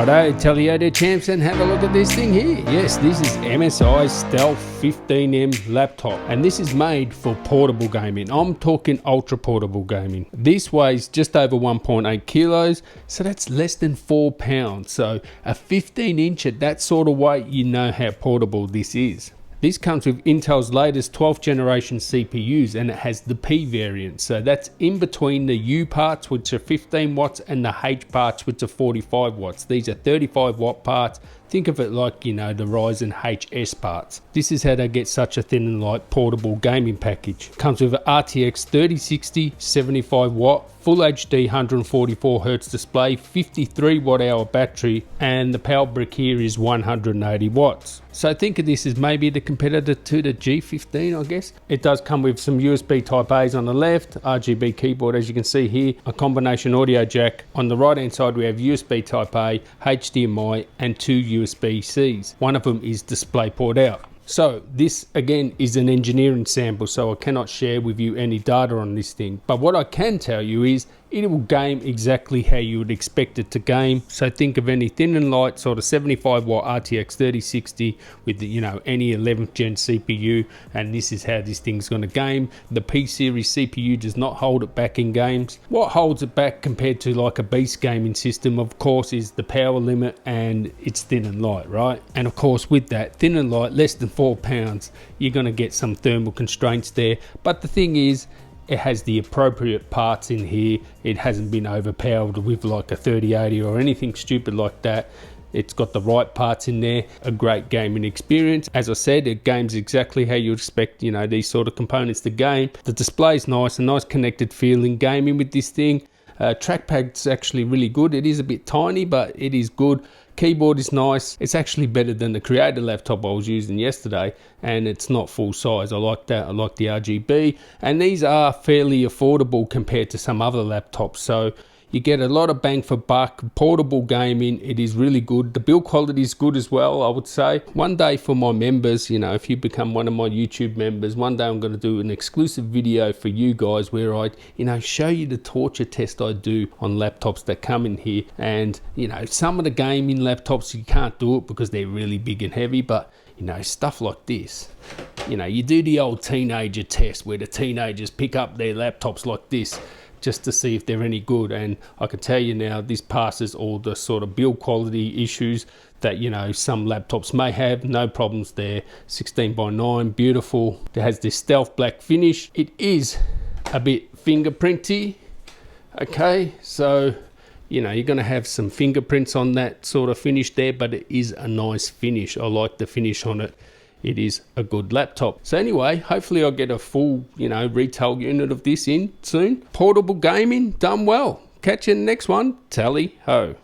Righto, Teliodo champs, and have a look at this thing here. Yes, this is MSI Stealth 15M laptop, and this is made for portable gaming. I'm talking ultra portable gaming. This weighs just over 1.8 kilos, so that's less than 4 pounds. So a 15 inch at that sort of weight, you know how portable this is. This comes with Intel's latest 12th generation CPUs, and it has the P variant. So that's in between the U parts, which are 15 watts, and the H parts, which are 45 watts. These are 35 watt parts. Think of it like, you know, the Ryzen HS parts. This is how they get such a thin and light portable gaming package. Comes with an RTX 3060 75 watt, Full HD 144Hz display, 53 watt hour battery, and the power brick here is 180 watts. So think of this as maybe the competitor to the G15, I guess. It does come with some USB Type A's on the left, RGB keyboard as you can see here, a combination audio jack. On the right hand side we have USB Type A, HDMI, and 2 USB-Cs. One of them is DisplayPort out. So this again is an engineering sample, so I cannot share with you any data on this thing. But what I can tell you is it will game exactly how you would expect it to game. So think of any thin and light sort of 75 watt RTX 3060 with the, you know, any 11th gen CPU, and this is how this thing's going to game. The P series CPU does not hold it back in games. What holds it back compared to like a beast gaming system, of course, is the power limit, and it's thin and light, right? And of course with that thin and light, less than 4 pounds, you're going to get some thermal constraints there. But the thing is, it has the appropriate parts in here. It hasn't been overpowered with like a 3080 or anything stupid like that. It's got the right parts in there, a great gaming experience. As I said, it games exactly how you expect, you know, these sort of components to game. The display's nice, a nice connected feeling gaming with this thing. Trackpad's actually really good. It is a bit tiny, but it is good. Keyboard is nice. It's actually better than the Creator laptop I was using yesterday, and it's not full size. I like that. I like the RGB, and these are fairly affordable compared to some other laptops. So you get a lot of bang for buck. Portable gaming, it is really good. The build quality is good as well, I would say. One day for my members, you know, if you become one of my YouTube members, one day I'm going to do an exclusive video for you guys where I, you know, show you the torture test I do on laptops that come in here. And, you know, some of the gaming laptops, you can't do it because they're really big and heavy, but, you know, stuff like this, you know, you do the old teenager test where the teenagers pick up their laptops like this just to see if they're any good, and I can tell you now this passes all the sort of build quality issues that, you know, some laptops may have. No problems there. 16:9, beautiful. It has this stealth black finish. It is a bit fingerprinty, okay, so you know you're going to have some fingerprints on that sort of finish there, but it is a nice finish. I like the finish on it. It is a good laptop. So anyway, hopefully I'll get a full, you know, retail unit of this in soon. Portable gaming, done well. Catch you in the next one. Tally ho.